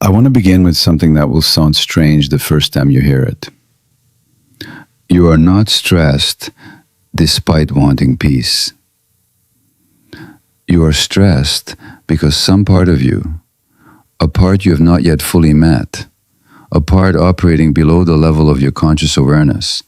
I want to begin with something that will sound strange the first time you hear it. You are not stressed despite wanting peace. You are stressed because some part of you, a part you have not yet fully met, a part operating below the level of your conscious awareness,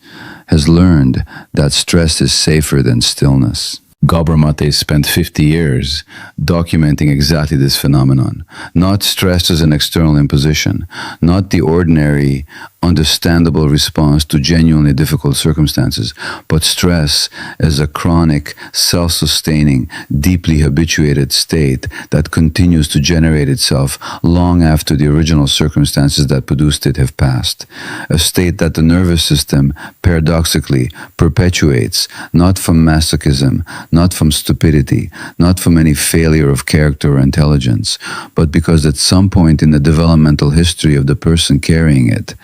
has learned that stress is safer than stillness. Gabor Maté spent 50 years documenting exactly this phenomenon. Not stress as an external imposition, not the ordinary, understandable response to genuinely difficult circumstances, but stress as a chronic, self-sustaining, deeply habituated state that continues to generate itself long after the original circumstances that produced it have passed. A state that the nervous system, paradoxically, perpetuates, not from masochism, not from stupidity, not from any failure of character or intelligence, but because at some point in the developmental history of the person carrying it,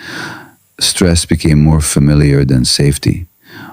stress became more familiar than safety,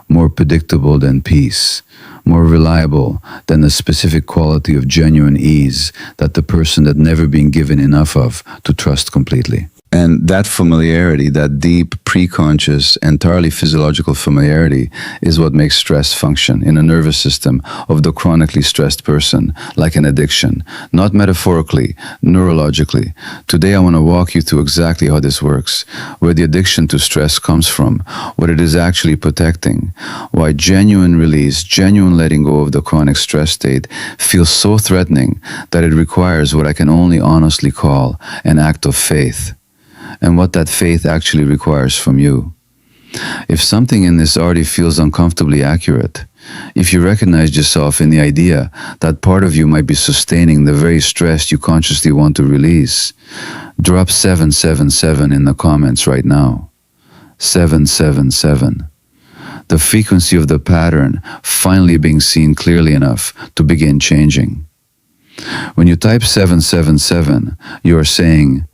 more predictable than peace, more reliable than the specific quality of genuine ease that the person had never been given enough of to trust completely. And that familiarity, that deep, pre-conscious, entirely physiological familiarity is what makes stress function in a nervous system of the chronically stressed person, like an addiction, not metaphorically, neurologically. Today I want to walk you through exactly how this works, where the addiction to stress comes from, what it is actually protecting, why genuine release, genuine letting go of the chronic stress state feels so threatening that it requires what I can only honestly call an act of faith, and what that faith actually requires from you. If something in this already feels uncomfortably accurate, if you recognize yourself in the idea that part of you might be sustaining the very stress you consciously want to release, drop 777 in the comments right now. 777. The frequency of the pattern finally being seen clearly enough to begin changing. When you type 777, you are saying,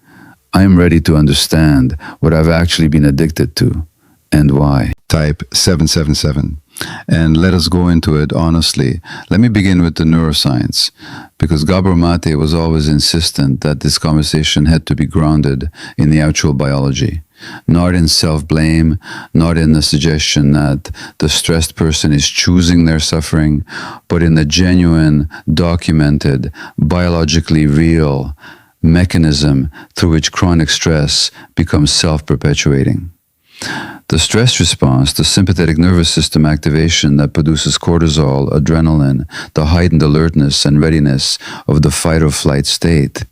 I'm ready to understand what I've actually been addicted to and why. Type 777 and let us go into it honestly. Let me begin with the neuroscience, because Gabor Maté was always insistent that this conversation had to be grounded in the actual biology, not in self-blame, not in the suggestion that the stressed person is choosing their suffering, but in the genuine, documented, biologically real mechanism through which chronic stress becomes self-perpetuating. The stress response, the sympathetic nervous system activation that produces cortisol, adrenaline, the heightened alertness and readiness of the fight or flight state,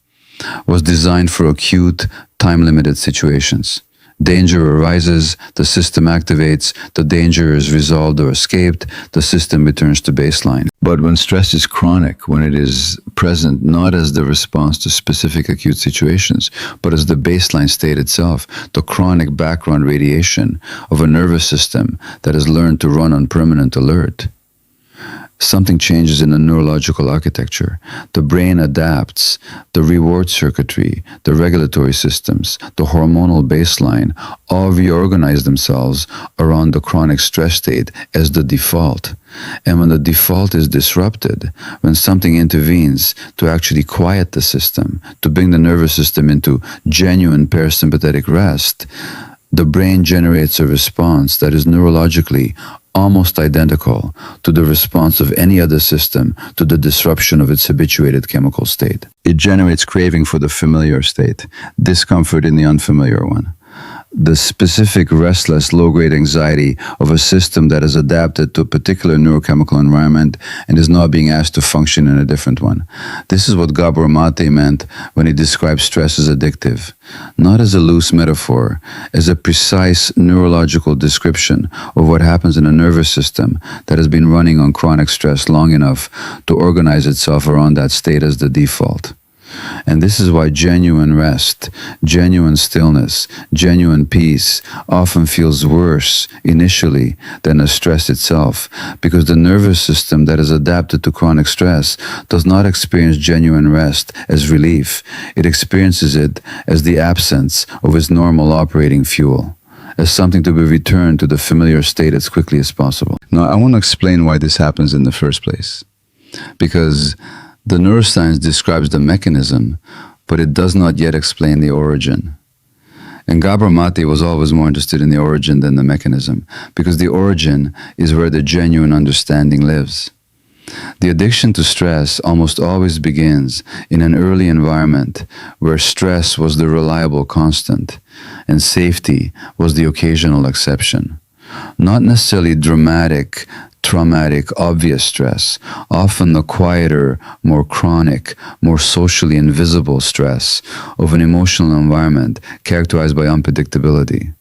was designed for acute, time-limited situations. Danger arises, the system activates, the danger is resolved or escaped, the system returns to baseline. But when stress is chronic, when it is present not as the response to specific acute situations, but as the baseline state itself, the chronic background radiation of a nervous system that has learned to run on permanent alert, something changes in the neurological architecture. The brain adapts, the reward circuitry, the regulatory systems, the hormonal baseline, all reorganize themselves around the chronic stress state as the default. And when the default is disrupted, when something intervenes to actually quiet the system, to bring the nervous system into genuine parasympathetic rest, the brain generates a response that is neurologically almost identical to the response of any other system to the disruption of its habituated chemical state. It generates craving for the familiar state, discomfort in the unfamiliar one. The specific restless, low-grade anxiety of a system that is adapted to a particular neurochemical environment and is now being asked to function in a different one. This is what Gabor Maté meant when he described stress as addictive, not as a loose metaphor, as a precise neurological description of what happens in a nervous system that has been running on chronic stress long enough to organize itself around that state as the default. And this is why genuine rest, genuine stillness, genuine peace often feels worse initially than the stress itself, because the nervous system that is adapted to chronic stress does not experience genuine rest as relief. It experiences it as the absence of its normal operating fuel, as something to be returned to the familiar state as quickly as possible. Now, I want to explain why this happens in the first place, because the neuroscience describes the mechanism but it does not yet explain the origin. And Gabor Maté was always more interested in the origin than the mechanism, because the origin is where the genuine understanding lives. The addiction to stress almost always begins in an early environment where stress was the reliable constant and safety was the occasional exception. Not necessarily dramatic, traumatic, obvious stress, often the quieter, more chronic, more socially invisible stress of an emotional environment characterized by unpredictability,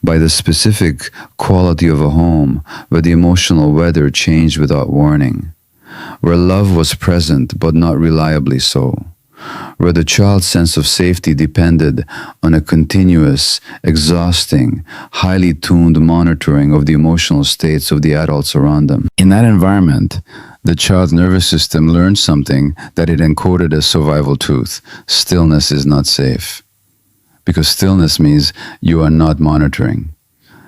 by the specific quality of a home where the emotional weather changed without warning, where love was present but not reliably so, where the child's sense of safety depended on a continuous, exhausting, highly tuned monitoring of the emotional states of the adults around them. In that environment, the child's nervous system learned something that it encoded as survival truth. Stillness is not safe. Because stillness means you are not monitoring.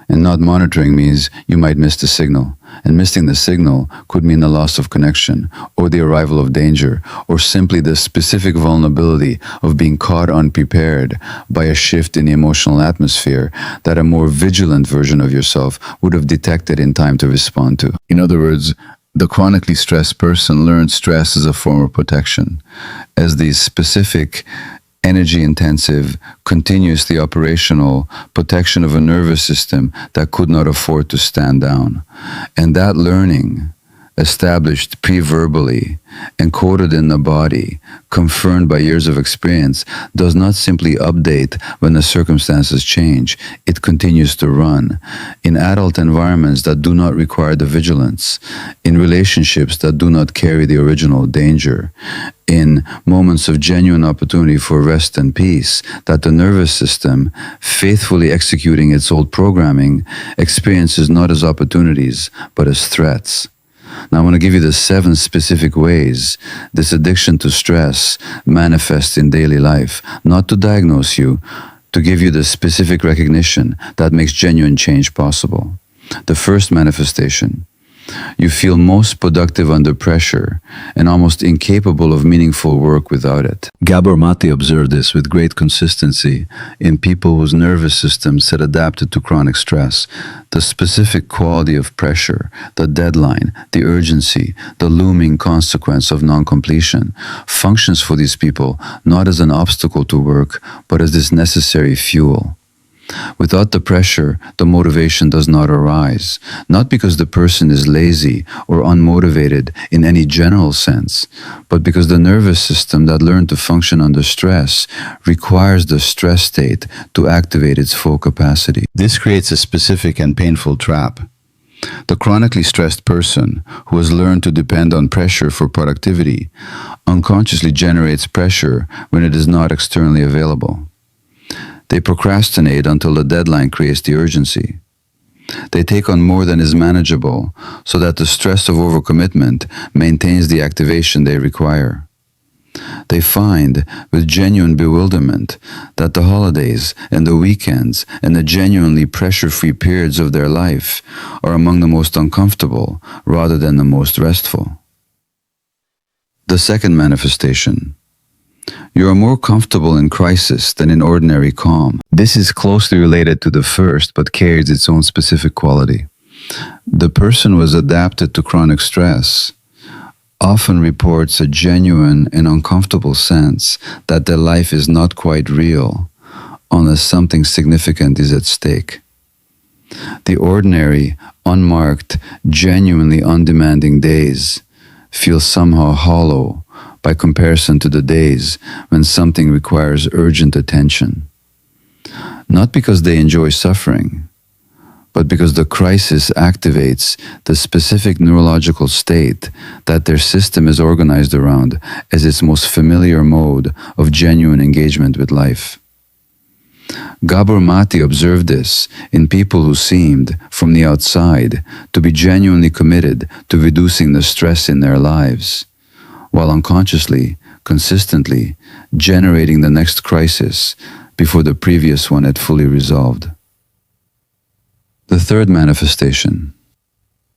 And not monitoring means you might miss the signal. And missing the signal could mean the loss of connection, or the arrival of danger, or simply the specific vulnerability of being caught unprepared by a shift in the emotional atmosphere that a more vigilant version of yourself would have detected in time to respond to. In other words, the chronically stressed person learns stress as a form of protection, as the specific energy-intensive, continuously operational protection of a nervous system that could not afford to stand down. And that learning, established pre-verbally, encoded in the body, confirmed by years of experience, does not simply update when the circumstances change. It continues to run in adult environments that do not require the vigilance, in relationships that do not carry the original danger, in moments of genuine opportunity for rest and peace that the nervous system, faithfully executing its old programming, experiences not as opportunities, but as threats. Now, I want to give you the 7 specific ways this addiction to stress manifests in daily life, not to diagnose you, to give you the specific recognition that makes genuine change possible. The first manifestation: you feel most productive under pressure and almost incapable of meaningful work without it. Gabor Maté observed this with great consistency in people whose nervous systems had adapted to chronic stress. The specific quality of pressure, the deadline, the urgency, the looming consequence of non-completion functions for these people not as an obstacle to work, but as this necessary fuel. Without the pressure, the motivation does not arise, not because the person is lazy or unmotivated in any general sense, but because the nervous system that learned to function under stress requires the stress state to activate its full capacity. This creates a specific and painful trap. The chronically stressed person who has learned to depend on pressure for productivity unconsciously generates pressure when it is not externally available. They procrastinate until the deadline creates the urgency. They take on more than is manageable so that the stress of overcommitment maintains the activation they require. They find, with genuine bewilderment, that the holidays and the weekends and the genuinely pressure-free periods of their life are among the most uncomfortable rather than the most restful. The second manifestation: you are more comfortable in crisis than in ordinary calm. This is closely related to the first, but carries its own specific quality. The person who has adapted to chronic stress often reports a genuine and uncomfortable sense that their life is not quite real unless something significant is at stake. The ordinary, unmarked, genuinely undemanding days feel somehow hollow by comparison to the days when something requires urgent attention. Not because they enjoy suffering, but because the crisis activates the specific neurological state that their system is organized around as its most familiar mode of genuine engagement with life. Gabor Maté observed this in people who seemed, from the outside, to be genuinely committed to reducing the stress in their lives, while unconsciously, consistently generating the next crisis before the previous one had fully resolved. The third manifestation: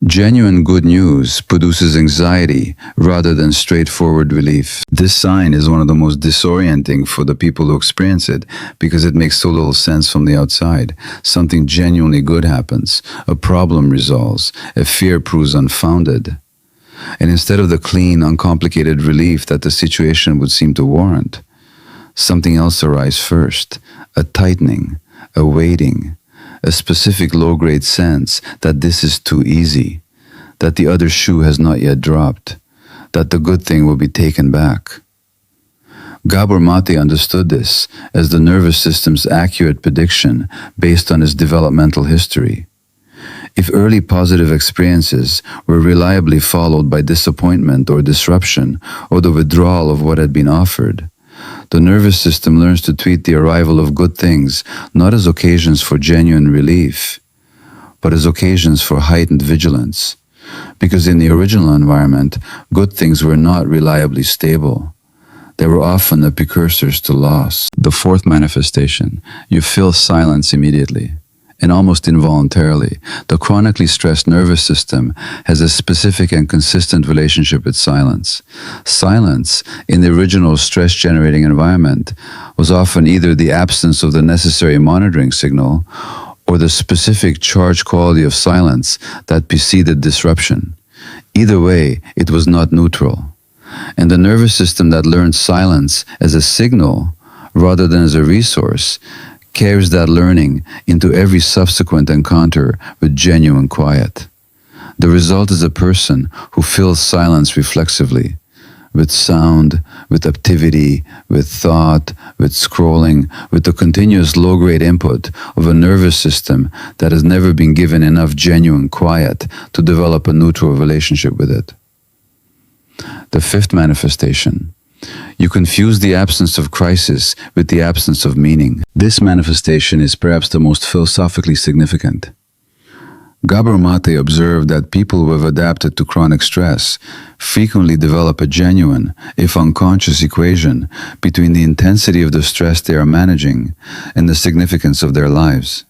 Genuine good news produces anxiety rather than straightforward relief. This sign is one of the most disorienting for the people who experience it because it makes so little sense from the outside. Something genuinely good happens, a problem resolves, a fear proves unfounded. And instead of the clean, uncomplicated relief that the situation would seem to warrant, something else arises first, a tightening, a weighting, a specific low-grade sense that this is too easy, that the other shoe has not yet dropped, that the good thing will be taken back. Gabor Maté understood this as the nervous system's accurate prediction based on his developmental history. If early positive experiences were reliably followed by disappointment or disruption or the withdrawal of what had been offered, the nervous system learns to treat the arrival of good things not as occasions for genuine relief, but as occasions for heightened vigilance. Because in the original environment, good things were not reliably stable. They were often the precursors to loss. The fourth manifestation, you feel silence immediately. And almost involuntarily, the chronically stressed nervous system has a specific and consistent relationship with silence. Silence, in the original stress-generating environment, was often either the absence of the necessary monitoring signal or the specific charge quality of silence that preceded disruption. Either way, it was not neutral. And the nervous system that learned silence as a signal rather than as a resource carries that learning into every subsequent encounter with genuine quiet. The result is a person who fills silence reflexively, with sound, with activity, with thought, with scrolling, with the continuous low-grade input of a nervous system that has never been given enough genuine quiet to develop a neutral relationship with it. The fifth manifestation. You confuse the absence of crisis with the absence of meaning. This manifestation is perhaps the most philosophically significant. Gabor Maté observed that people who have adapted to chronic stress frequently develop a genuine, if unconscious, equation between the intensity of the stress they are managing and the significance of their lives.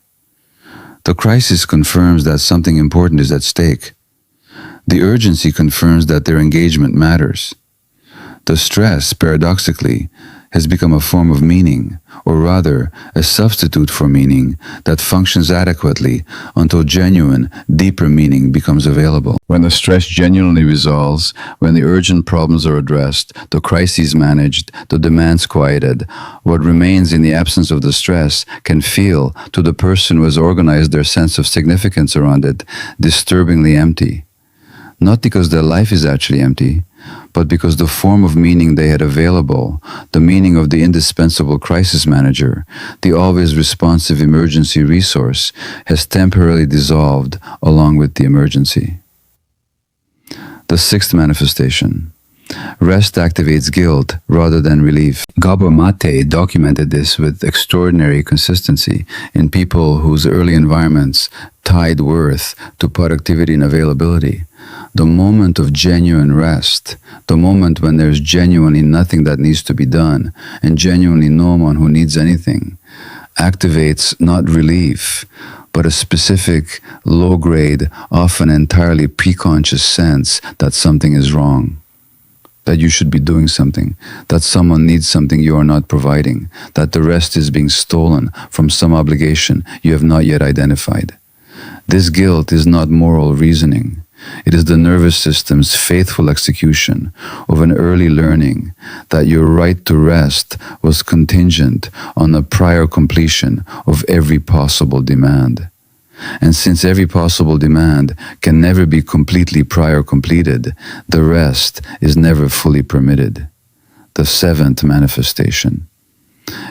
The crisis confirms that something important is at stake. The urgency confirms that their engagement matters. The stress, paradoxically, has become a form of meaning, or rather, a substitute for meaning that functions adequately until genuine, deeper meaning becomes available. When the stress genuinely resolves, when the urgent problems are addressed, the crises managed, the demands quieted, what remains in the absence of the stress can feel, to the person who has organized their sense of significance around it, disturbingly empty. Not because their life is actually empty, but because the form of meaning they had available, the meaning of the indispensable crisis manager, the always responsive emergency resource, has temporarily dissolved along with the emergency. The sixth manifestation. Rest activates guilt rather than relief. Gabor Maté documented this with extraordinary consistency in people whose early environments tied worth to productivity and availability. The moment of genuine rest, the moment when there's genuinely nothing that needs to be done and genuinely no one who needs anything, activates not relief, but a specific, low-grade, often entirely preconscious sense that something is wrong, that you should be doing something, that someone needs something you are not providing, that the rest is being stolen from some obligation you have not yet identified. This guilt is not moral reasoning. It is the nervous system's faithful execution of an early learning that your right to rest was contingent on the prior completion of every possible demand. And since every possible demand can never be completely prior completed, the rest is never fully permitted. The seventh manifestation.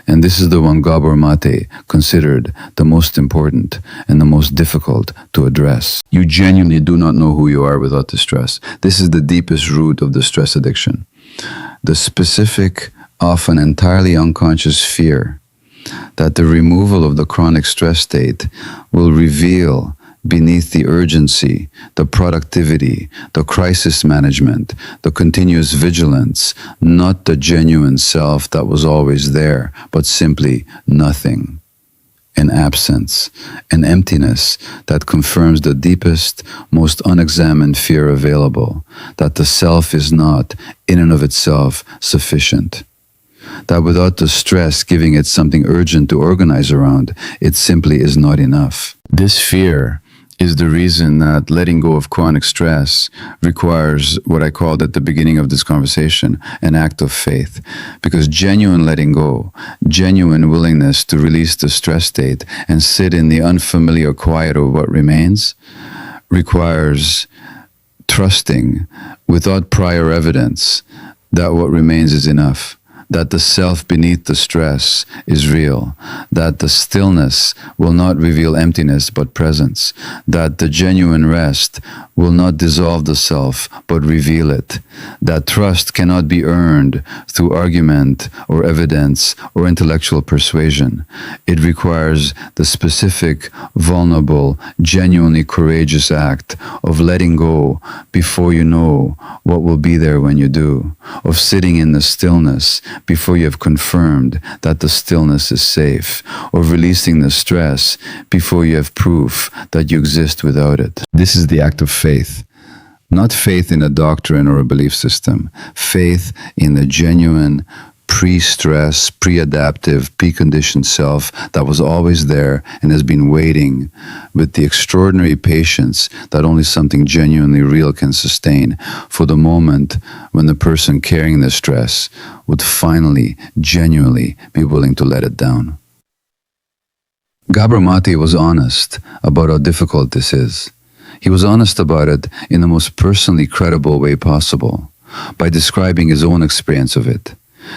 And this is the one Gabor Maté considered the most important and the most difficult to address. You genuinely do not know who you are without the stress. This is the deepest root of the stress addiction. The specific, often entirely unconscious fear that the removal of the chronic stress state will reveal beneath the urgency, the productivity, the crisis management, the continuous vigilance, not the genuine self that was always there, but simply nothing. an absence, an emptiness that confirms the deepest, most unexamined fear available, that the self is not, in and of itself, sufficient. That without the stress giving it something urgent to organize around, it simply is not enough. This fear is the reason that letting go of chronic stress requires what I called at the beginning of this conversation, an act of faith. Because genuine letting go, genuine willingness to release the stress state and sit in the unfamiliar quiet of what remains, requires trusting without prior evidence that what remains is enough, that the self beneath the stress is real, that the stillness will not reveal emptiness but presence, that the genuine rest will not dissolve the self but reveal it, that trust cannot be earned through argument or evidence or intellectual persuasion. It requires the specific, vulnerable, genuinely courageous act of letting go before you know what will be there when you do, of sitting in the stillness before you have confirmed that the stillness is safe, or releasing the stress before you have proof that you exist without it. This is the act of faith. Not faith in a doctrine or a belief system. Faith in the genuine, pre-stress, pre-adaptive, preconditioned self that was always there and has been waiting with the extraordinary patience that only something genuinely real can sustain for the moment when the person carrying the stress would finally, genuinely be willing to let it down. Gabor Maté was honest about how difficult this is. He was honest about it in the most personally credible way possible, by describing his own experience of it,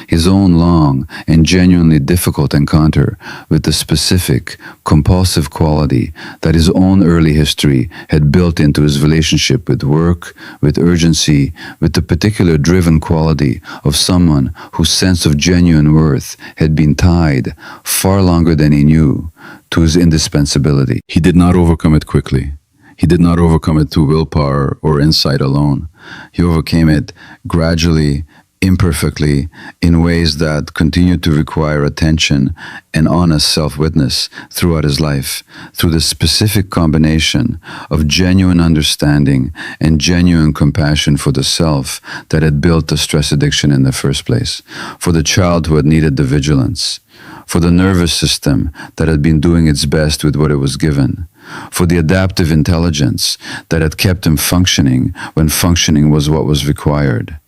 his own long and genuinely difficult encounter with the specific, compulsive quality that his own early history had built into his relationship with work, with urgency, with the particular driven quality of someone whose sense of genuine worth had been tied, far longer than he knew, to his indispensability. He did not overcome it quickly. He did not overcome it through willpower or insight alone. He overcame it gradually, imperfectly, in ways that continued to require attention and honest self-witness throughout his life, through the specific combination of genuine understanding and genuine compassion for the self that had built the stress addiction in the first place, for the child who had needed the vigilance, for the nervous system that had been doing its best with what it was given, for the adaptive intelligence that had kept him functioning when functioning was what was required.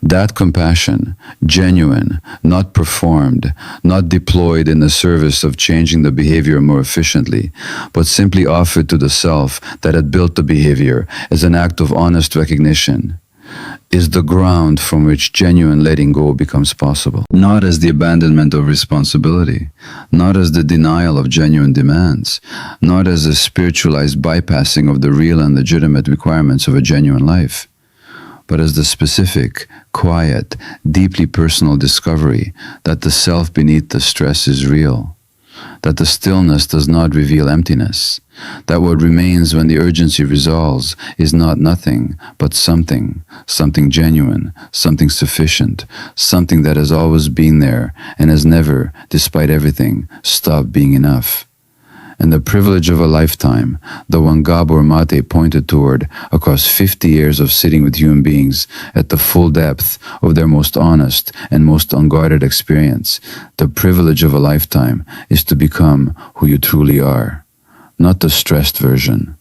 That compassion, genuine, not performed, not deployed in the service of changing the behavior more efficiently, but simply offered to the self that had built the behavior as an act of honest recognition, is the ground from which genuine letting go becomes possible. Not as the abandonment of responsibility, not as the denial of genuine demands, not as a spiritualized bypassing of the real and legitimate requirements of a genuine life, but as the specific, quiet, deeply personal discovery that the self beneath the stress is real, that the stillness does not reveal emptiness, that what remains when the urgency resolves is not nothing, but something, something genuine, something sufficient, something that has always been there and has never, despite everything, stopped being enough. And the privilege of a lifetime, the one Gabor Maté pointed toward across 50 years of sitting with human beings at the full depth of their most honest and most unguarded experience, the privilege of a lifetime is to become who you truly are, not the stressed version,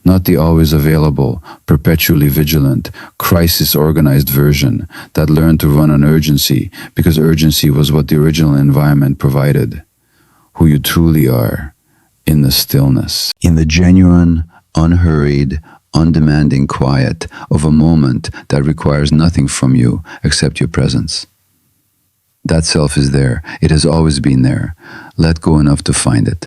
not the always available, perpetually vigilant, crisis-organized version that learned to run on urgency because urgency was what the original environment provided. Who you truly are, in the stillness, in the genuine, unhurried, undemanding quiet of a moment that requires nothing from you except your presence. That self is there. It has always been there. Let go enough to find it.